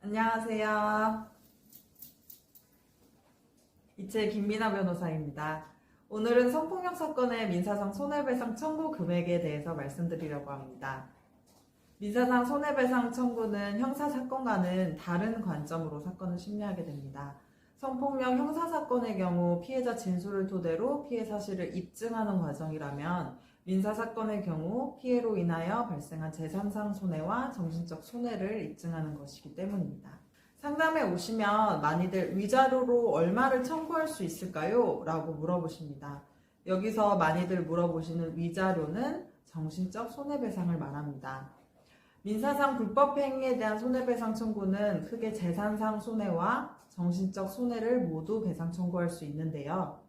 안녕하세요. 이채 김미나 변호사입니다. 오늘은 성폭력 사건의 민사상 손해배상 청구 금액에 대해서 말씀드리려고 합니다. 민사상 손해배상 청구는 형사사건과는 다른 관점으로 사건을 심리하게 됩니다. 성폭력 형사사건의 경우 피해자 진술을 토대로 피해 사실을 입증하는 과정이라면 민사사건의 경우 피해로 인하여 발생한 재산상 손해와 정신적 손해를 입증하는 것이기 때문입니다. 상담에 오시면 많이들 위자료로 얼마를 청구할 수 있을까요? 라고 물어보십니다. 여기서 많이들 물어보시는 위자료는 정신적 손해배상을 말합니다. 민사상 불법행위에 대한 손해배상 청구는 크게 재산상 손해와 정신적 손해를 모두 배상 청구할 수 있는데요.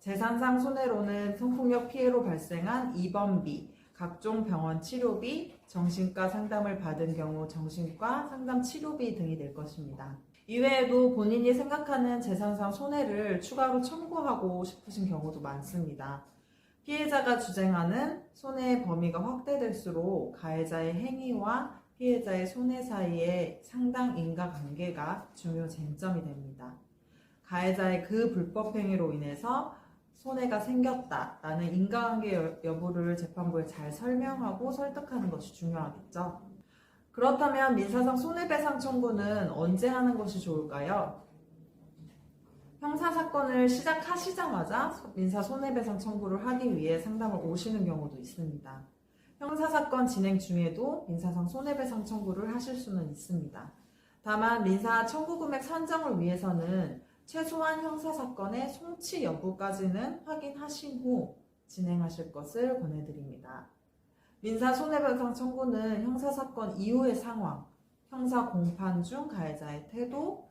재산상 손해로는 성폭력 피해로 발생한 입원비, 각종 병원 치료비, 정신과 상담을 받은 경우 정신과 상담 치료비 등이 될 것입니다. 이외에도 본인이 생각하는 재산상 손해를 추가로 청구하고 싶으신 경우도 많습니다. 피해자가 주장하는 손해의 범위가 확대될수록 가해자의 행위와 피해자의 손해 사이에 상당 인과관계가 중요 쟁점이 됩니다. 가해자의 그 불법 행위로 인해서 손해가 생겼다라는 인과관계 여부를 재판부에 잘 설명하고 설득하는 것이 중요하겠죠. 그렇다면 민사상 손해배상 청구는 언제 하는 것이 좋을까요? 형사사건을 시작하시자마자 민사 손해배상 청구를 하기 위해 상담을 오시는 경우도 있습니다. 형사사건 진행 중에도 민사상 손해배상 청구를 하실 수는 있습니다. 다만 민사 청구금액 산정을 위해서는 최소한 형사사건의 송치 여부까지는 확인하신 후 진행하실 것을 권해드립니다. 민사 손해배상 청구는 형사사건 이후의 상황, 형사 공판 중 가해자의 태도,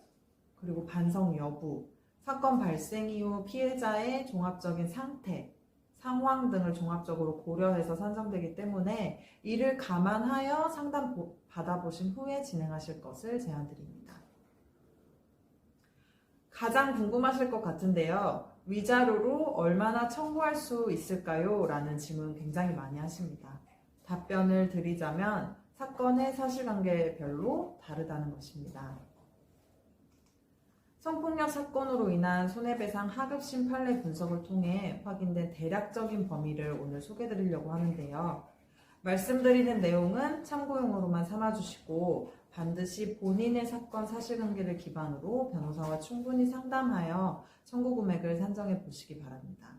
그리고 반성 여부, 사건 발생 이후 피해자의 종합적인 상태, 상황 등을 종합적으로 고려해서 산정되기 때문에 이를 감안하여 상담 받아보신 후에 진행하실 것을 제안드립니다. 가장 궁금하실 것 같은데요. 위자료로 얼마나 청구할 수 있을까요? 라는 질문 굉장히 많이 하십니다. 답변을 드리자면 사건의 사실관계별로 다르다는 것입니다. 성폭력 사건으로 인한 손해배상 하급심 판례 분석을 통해 확인된 대략적인 범위를 오늘 소개드리려고 하는데요. 말씀드리는 내용은 참고용으로만 삼아주시고 반드시 본인의 사건 사실관계를 기반으로 변호사와 충분히 상담하여 청구 금액을 산정해 보시기 바랍니다.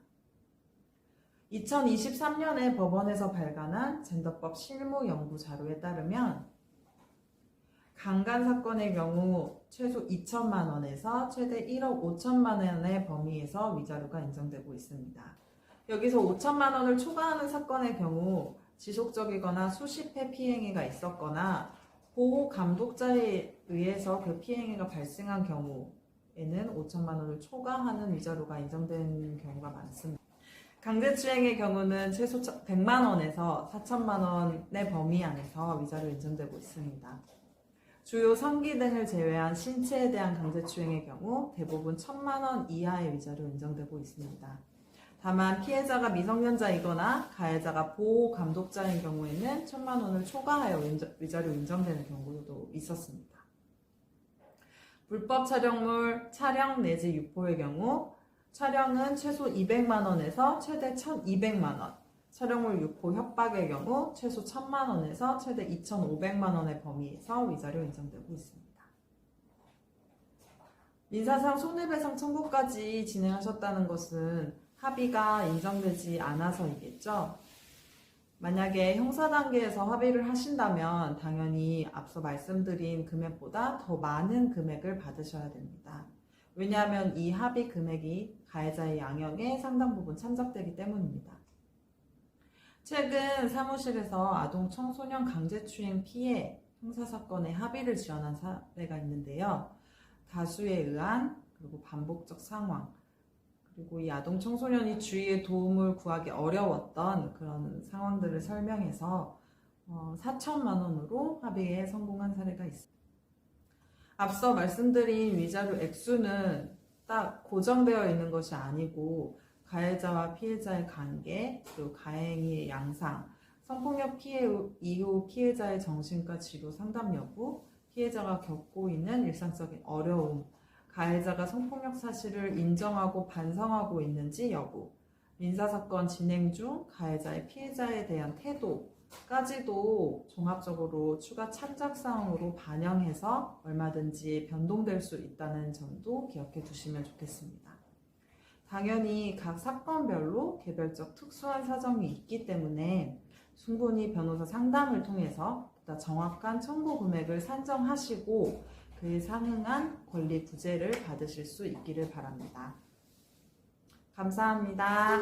2023년에 법원에서 발간한 젠더법 실무 연구 자료에 따르면 강간 사건의 경우 최소 2천만 원에서 최대 1억 5천만 원의 범위에서 위자료가 인정되고 있습니다. 여기서 5천만 원을 초과하는 사건의 경우 지속적이거나 수십 회 피해행위가 있었거나 보호 감독자에 의해서 그 피해행위가 발생한 경우에는 5천만 원을 초과하는 위자료가 인정되는 경우가 많습니다. 강제추행의 경우는 최소 100만 원에서 4천만 원의 범위 안에서 위자료 인정되고 있습니다. 주요 성기 등을 제외한 신체에 대한 강제추행의 경우 대부분 1,000만 원 이하의 위자료 인정되고 있습니다. 다만 피해자가 미성년자이거나 가해자가 보호 감독자인 경우에는 1,000만 원을 초과하여 위자료 인정되는 경우도 있었습니다. 불법 촬영물 촬영 내지 유포의 경우 촬영은 최소 200만 원에서 최대 1,200만 원, 촬영물 유포 협박의 경우 최소 1,000만 원에서 최대 2,500만 원의 범위에서 위자료 인정되고 있습니다. 민사상 손해배상 청구까지 진행하셨다는 것은 합의가 인정되지 않아서이겠죠. 만약에 형사 단계에서 합의를 하신다면 당연히 앞서 말씀드린 금액보다 더 많은 금액을 받으셔야 됩니다. 왜냐하면 이 합의 금액이 가해자의 양형에 상당 부분 참작되기 때문입니다. 최근 사무실에서 아동 청소년 강제추행 피해 형사사건의 합의를 지원한 사례가 있는데요. 다수에 의한 그리고 반복적 상황, 그리고 이 아동 청소년이 주위의 도움을 구하기 어려웠던 그런 상황들을 설명해서 4천만 원으로 합의에 성공한 사례가 있습니다. 앞서 말씀드린 위자료 액수는 딱 고정되어 있는 것이 아니고 가해자와 피해자의 관계, 그리고 가해행위의 양상, 성폭력 피해 이후 피해자의 정신과 치료 상담 여부, 피해자가 겪고 있는 일상적인 어려움, 가해자가 성폭력 사실을 인정하고 반성하고 있는지 여부, 민사사건 진행 중 가해자의 피해자에 대한 태도까지도 종합적으로 추가 참작사항으로 반영해서 얼마든지 변동될 수 있다는 점도 기억해 두시면 좋겠습니다. 당연히 각 사건별로 개별적 특수한 사정이 있기 때문에 충분히 변호사 상담을 통해서 보다 정확한 청구 금액을 산정하시고 그에 상응한 권리 구제를 받으실 수 있기를 바랍니다. 감사합니다.